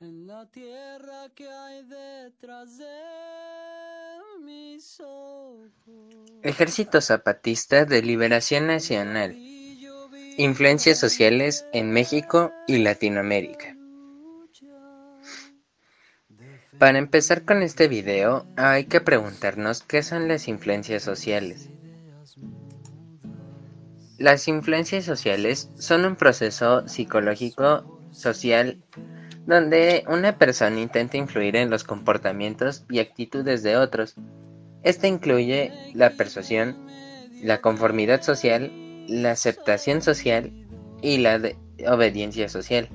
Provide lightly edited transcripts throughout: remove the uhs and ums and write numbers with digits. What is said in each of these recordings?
en la tierra que hay detrás de mis ojos. Ejército Zapatista de Liberación Nacional. Amarillo Influencias brillante sociales en México y Latinoamérica. lucha, Para empezar con este video, hay que defendemos preguntarnos qué son las influencias las sociales. ideas mudas. Las influencias sociales son un proceso Gracias psicológico, por ser social, donde diferente. una persona intenta influir en los comportamientos y actitudes de otros. Esta incluye Me la guía persuasión, en la medio conformidad social, la del aceptación social y sonido. la obediencia social.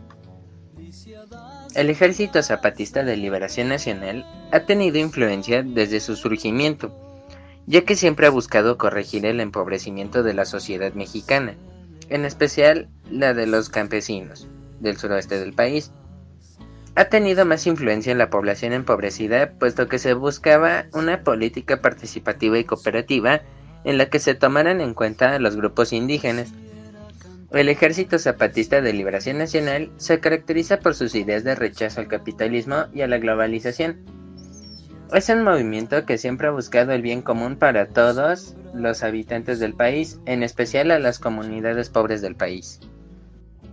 Lisiadas El Ejército sombras Zapatista de Liberación Nacional ha del tenido influencia desde su surgimiento, desierto. ya que siempre ha buscado corregir el empobrecimiento de la sociedad Sombras mexicana, en en el especial la de los campesinos del suroeste del país. silencios. Ha tenido más influencia en la población empobrecida, puesto que se buscaba una política participativa y cooperativa en la que se tomaran en cuenta a los grupos indígenas. Quisiera El Ejército Zapatista de cantar Liberación Nacional se caracteriza por sus ideas de canciones rechazo al capitalismo y a la para globalización. Es un movimiento que siempre ha semillas buscado el bien común para de todos sembrar los habitantes del país, en especial a las semillas comunidades pobres del país.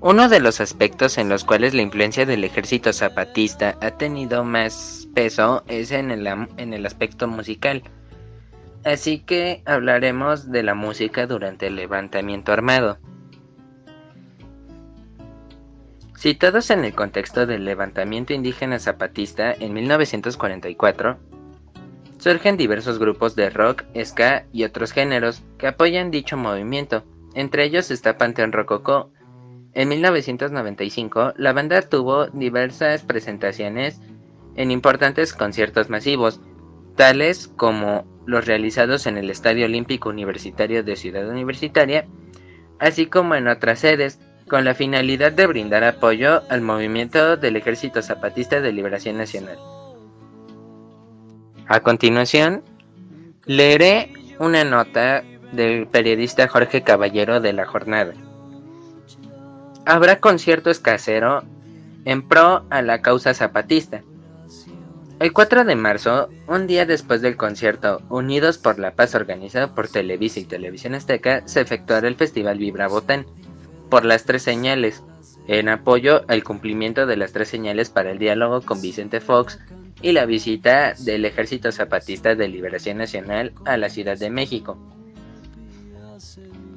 Uno de los aspectos en los cuales la influencia del ejército zapatista ha tenido más peso es en el aspecto musical, así que hablaremos de la música durante el levantamiento armado. Situados en el contexto del levantamiento indígena zapatista en 1944, surgen diversos grupos de rock, ska y otros géneros que apoyan dicho movimiento. Entre ellos está Panteón Rococó. En 1995, la banda tuvo diversas presentaciones en importantes conciertos masivos, tales como los realizados en el Estadio Olímpico Universitario de Ciudad Universitaria, así como en otras sedes, con la finalidad de brindar apoyo al movimiento del Ejército Zapatista de Liberación mis Nacional. ojos. A continuación, leeré una nota del periodista Jorge Caballero de La Jornada. Habrá concierto escasero en pro a la causa zapatista. El 4 de marzo, un día después del concierto Unidos por la Paz organizado por Televisa y Televisión Azteca, se efectuará el Festival Vibra Botán, por las tres señales, en apoyo al cumplimiento de las tres señales para el diálogo con Vicente Fox y la visita del Ejército Zapatista de Liberación Nacional a la Ciudad de México.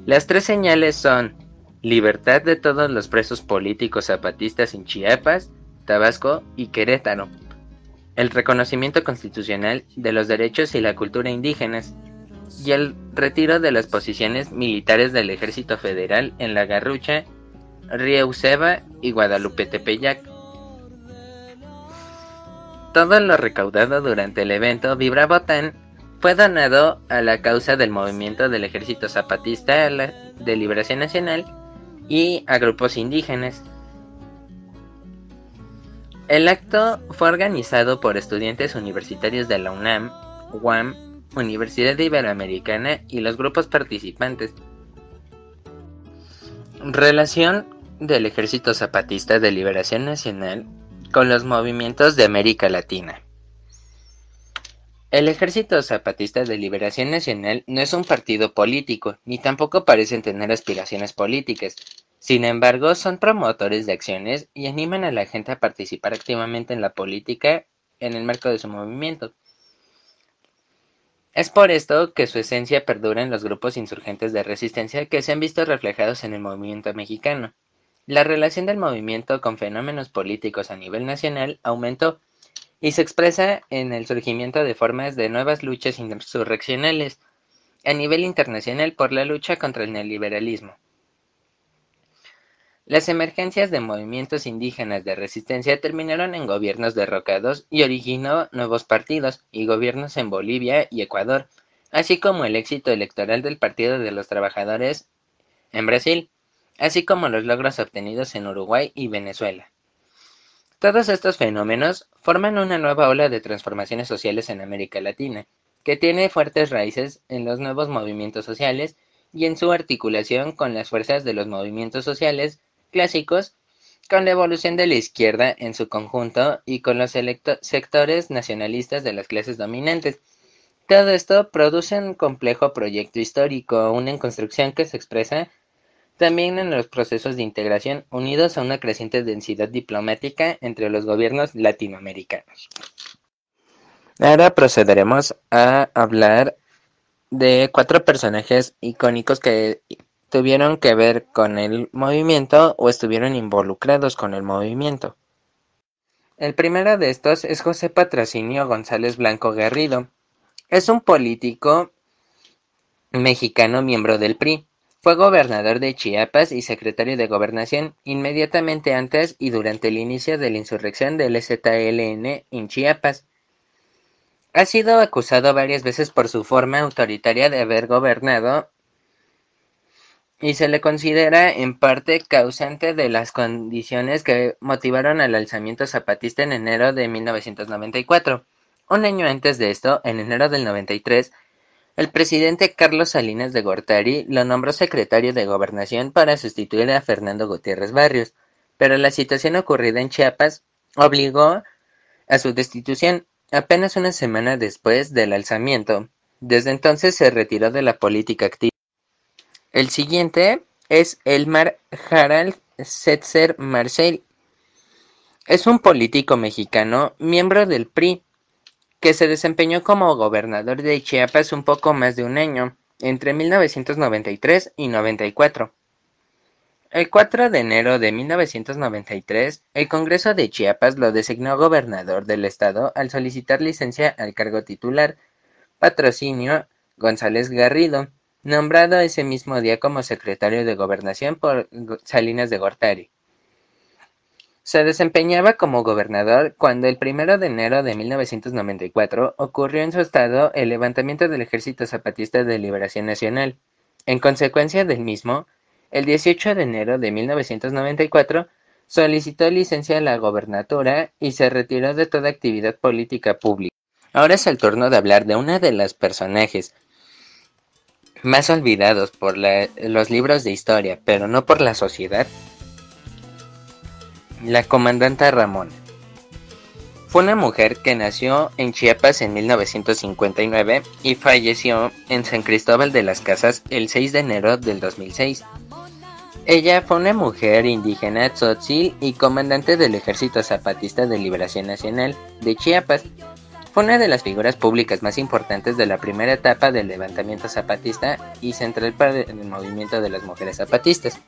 Las tres señales son libertad de todos los presos políticos zapatistas en Chiapas, Tabasco y Querétaro, el reconocimiento constitucional de los derechos y la cultura indígenas, y el retiro de las posiciones militares del Ejército Federal en La Garrucha, Río Uceba y Guadalupe Tepeyac. Todo lo recaudado durante el evento Vibra Botán fue donado a la causa del movimiento del Ejército Zapatista de Liberación Nacional y a grupos indígenas. El acto fue organizado por estudiantes universitarios de la UNAM, UAM, Universidad Iberoamericana y los grupos participantes. Relación del Ejército Zapatista de Liberación Nacional con los movimientos de América Latina. El Ejército Zapatista de Liberación Nacional no es un partido político, ni tampoco parecen tener aspiraciones políticas. Sin embargo, son promotores de acciones y animan a la gente a participar activamente en la política en el marco de su movimiento. Es por esto que su esencia perdura en los grupos insurgentes de resistencia que se han visto reflejados en el movimiento mexicano. La relación del movimiento con fenómenos políticos a nivel nacional aumentó y se expresa en el surgimiento de formas de nuevas luchas insurreccionales a nivel internacional por la lucha contra el neoliberalismo. Las emergencias de movimientos indígenas de resistencia terminaron en gobiernos derrocados y originó nuevos partidos y gobiernos en Bolivia y Ecuador, así como el éxito electoral del Partido de los Trabajadores en Brasil, así como los logros obtenidos en Uruguay y Venezuela. Todos estos fenómenos forman una nueva ola de transformaciones sociales en América Latina, que tiene fuertes raíces en los nuevos movimientos sociales y en su articulación con las fuerzas de los movimientos sociales clásicos con la evolución de la izquierda en su conjunto y con los sectores nacionalistas de las clases dominantes. Todo esto produce un complejo proyecto histórico, una en construcción que se expresa también en los procesos de integración, unidos a una creciente densidad diplomática entre los gobiernos latinoamericanos. Ahora procederemos a hablar de 4 personajes icónicos que tuvieron que ver con el movimiento o estuvieron involucrados con el movimiento. El primero de estos es José Patrocinio González Blanco Garrido. Es un político mexicano miembro del PRI. Fue gobernador de Chiapas y secretario de Gobernación inmediatamente antes y durante el inicio de la insurrección del EZLN en Chiapas. Ha sido acusado varias veces por su forma autoritaria de haber gobernado y se le considera en parte causante de las condiciones que motivaron al alzamiento zapatista en enero de 1994. Un año antes de esto, en enero del 93, el presidente Carlos Salinas de Gortari lo nombró secretario de Gobernación para sustituir a Fernando Gutiérrez Barrios, pero la situación ocurrida en Chiapas obligó a su destitución apenas una semana después del alzamiento. Desde entonces se retiró de la política activa. El siguiente es Elmar Harald Setzer Marcel. Es un político mexicano, miembro del PRI, que se desempeñó como gobernador de Chiapas un poco más de un año, entre 1993 y 94. El 4 de enero de 1993, el Congreso de Chiapas lo designó gobernador del estado al solicitar licencia al cargo titular, Patrocinio González Garrido, nombrado ese mismo día como secretario de Gobernación por Salinas de Gortari. Se desempeñaba como gobernador cuando el 1 de enero de 1994 ocurrió en su estado el levantamiento del Ejército Zapatista de Liberación Nacional. En consecuencia del mismo, el 18 de enero de 1994 solicitó licencia a la gobernatura y se retiró de toda actividad política pública. Ahora es el turno de hablar de una de los personajes más olvidados por los libros de historia, pero no por la sociedad, la comandanta Ramón. Fue una mujer que nació en Chiapas en 1959 y falleció en San Cristóbal de las Casas el 6 de enero del 2006. Ella fue una mujer indígena tzotzil y comandante del Ejército Zapatista de Liberación Nacional de Chiapas. Fue una de las figuras públicas más importantes de la primera etapa del levantamiento zapatista y central para el movimiento de las mujeres zapatistas.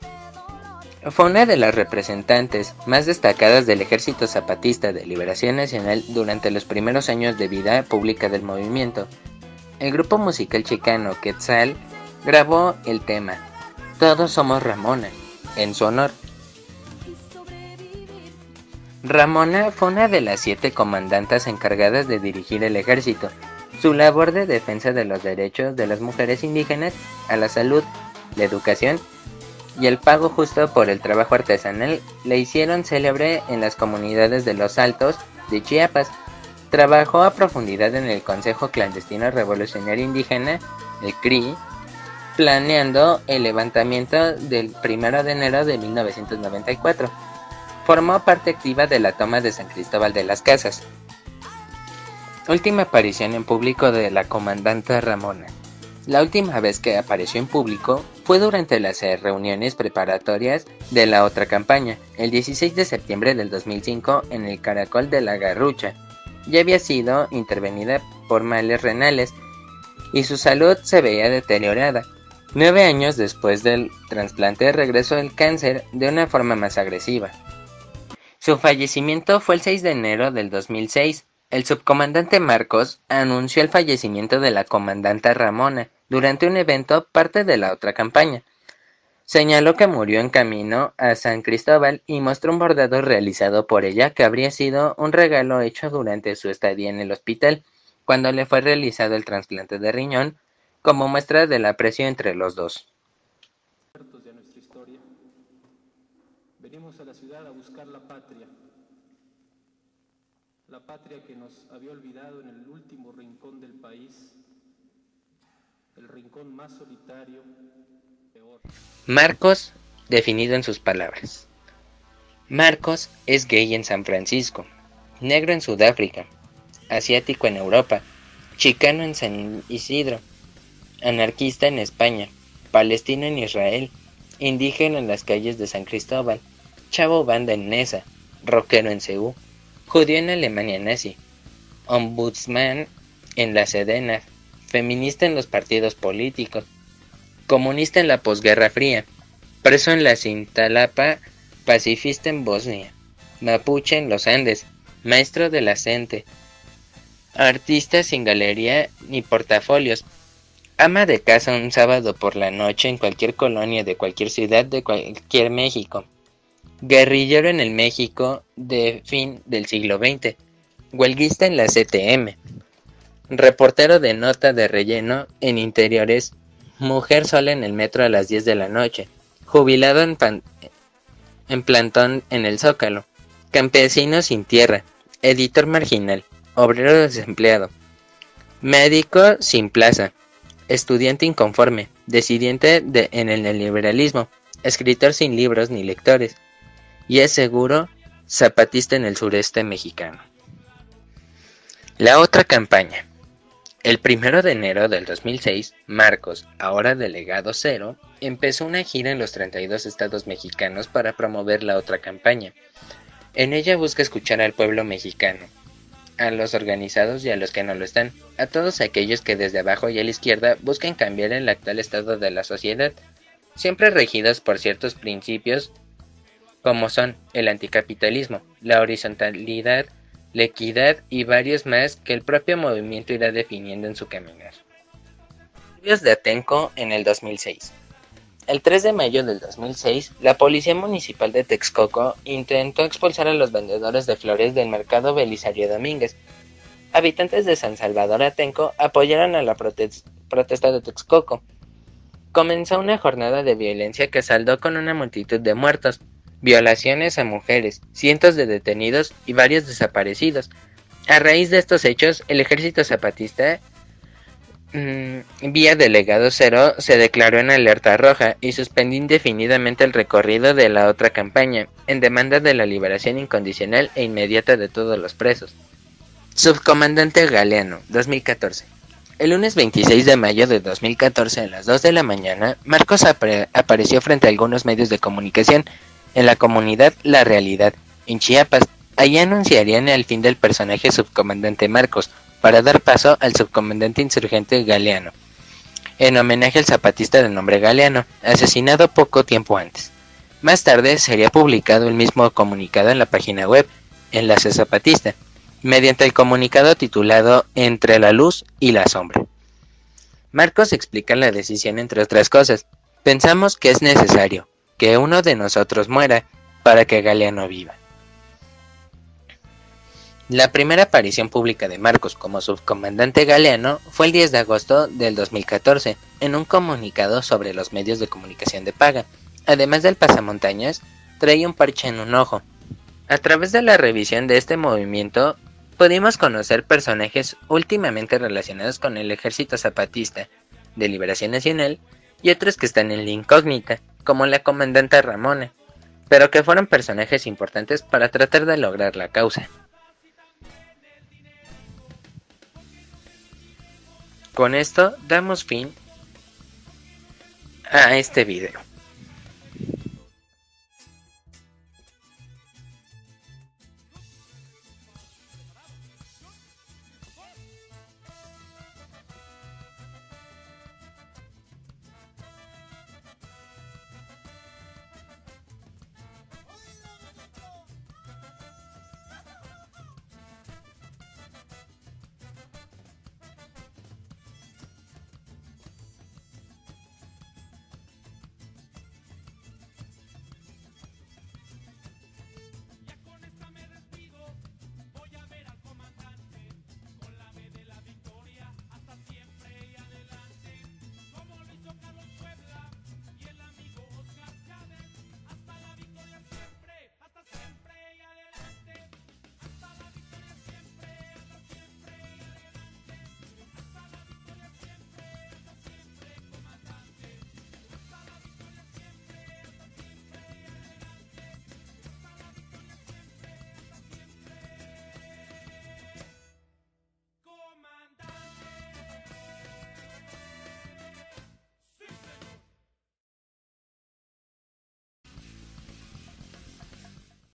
Fue una de las representantes más destacadas del Ejército Zapatista de Liberación Nacional durante los primeros años de vida pública del movimiento. El grupo musical chicano Quetzal grabó el tema Todos somos Ramona, en su honor. Ramona fue una de las 7 comandantas encargadas de dirigir el ejército. Su labor de defensa de los derechos de las mujeres indígenas, a la salud, la educación y el pago justo por el trabajo artesanal le hicieron célebre en las comunidades de los Altos de Chiapas. Trabajó a profundidad en el Consejo Clandestino Revolucionario Indígena, el CRI, planeando el levantamiento del 1 de enero de 1994. Formó parte activa de la toma de San Cristóbal de las Casas. Última aparición en público de la comandante Ramona. La última vez que apareció en público fue durante las reuniones preparatorias de la otra campaña, el 16 de septiembre del 2005 en el Caracol de la Garrucha. Ya había sido intervenida por males renales y su salud se veía deteriorada. 9 años después del trasplante regresó el cáncer de una forma más agresiva. Su fallecimiento fue el 6 de enero del 2006. El subcomandante Marcos anunció el fallecimiento de la comandante Ramona durante un evento parte de la otra campaña. Señaló que murió en camino a San Cristóbal y mostró un bordado realizado por ella que habría sido un regalo hecho durante su estadía en el hospital, cuando le fue realizado el trasplante de riñón, como muestra del aprecio entre los dos. De nuestra historia. Venimos a la ciudad a buscar la patria que nos había olvidado en el último rincón del país, el rincón más solitario, peor. Marcos, definido en sus palabras. Marcos es gay en San Francisco, negro en Sudáfrica, asiático en Europa, chicano en San Isidro, anarquista en España, palestino en Israel, indígena en las calles de San Cristóbal, chavo banda en Nesa, rockero en Seúl, judío en Alemania nazi, ombudsman en la Sedena, feminista en los partidos políticos, comunista en la posguerra fría, preso en la Cintalapa, pacifista en Bosnia, mapuche en los Andes, maestro de la CENTE, artista sin galería ni portafolios, ama de casa un sábado por la noche en cualquier colonia de cualquier ciudad de cualquier México, guerrillero en el México de fin del siglo XX, huelguista en la CTM, reportero de nota de relleno en interiores, mujer sola en el metro a las 10 de la noche, jubilado en plantón en el Zócalo, campesino sin tierra, editor marginal, obrero desempleado, médico sin plaza, estudiante inconforme, disidente en el neoliberalismo, escritor sin libros ni lectores, y es seguro zapatista en el sureste mexicano. La otra campaña. El 1 de enero del 2006, Marcos, ahora delegado cero, empezó una gira en los 32 estados mexicanos para promover la otra campaña. En ella busca escuchar al pueblo mexicano, a los organizados y a los que no lo están, a todos aquellos que desde abajo y a la izquierda buscan cambiar el actual estado de la sociedad, siempre regidos por ciertos principios como son el anticapitalismo, la horizontalidad, la equidad y varios más que el propio movimiento irá definiendo en su caminar. Estudios de Atenco en el 2006. El 3 de mayo del 2006, la Policía Municipal de Texcoco intentó expulsar a los vendedores de flores del mercado Belisario Domínguez. Habitantes de San Salvador Atenco apoyaron a la protesta de Texcoco. Comenzó una jornada de violencia que saldó con una multitud de muertos, violaciones a mujeres, cientos de detenidos y varios desaparecidos. A raíz de estos hechos, el ejército zapatista, vía delegado cero, se declaró en alerta roja y suspendió indefinidamente el recorrido de la otra campaña, en demanda de la liberación incondicional e inmediata de todos los presos. Subcomandante Galeano, 2014. El lunes 26 de mayo de 2014 a las 2 de la mañana, Marcos apareció frente a algunos medios de comunicación en la comunidad La Realidad, en Chiapas. Allí anunciarían el fin del personaje subcomandante Marcos, para dar paso al subcomandante insurgente Galeano, en homenaje al zapatista de nombre Galeano, asesinado poco tiempo antes. Más tarde sería publicado el mismo comunicado en la página web Enlace Zapatista, mediante el comunicado titulado Entre la luz y la sombra. Marcos explica la decisión entre otras cosas. Pensamos que es necesario que uno de nosotros muera para que Galeano viva. La primera aparición pública de Marcos como subcomandante Galeano fue el 10 de agosto del 2014, en un comunicado sobre los medios de comunicación de paga. Además del pasamontañas, traía un parche en un ojo. A través de la revisión de este movimiento, pudimos conocer personajes últimamente relacionados con el Ejército Zapatista de Liberación Nacional y otros que están en la incógnita, como la comandante Ramona, pero que fueron personajes importantes para tratar de lograr la causa. Con esto damos fin a este video.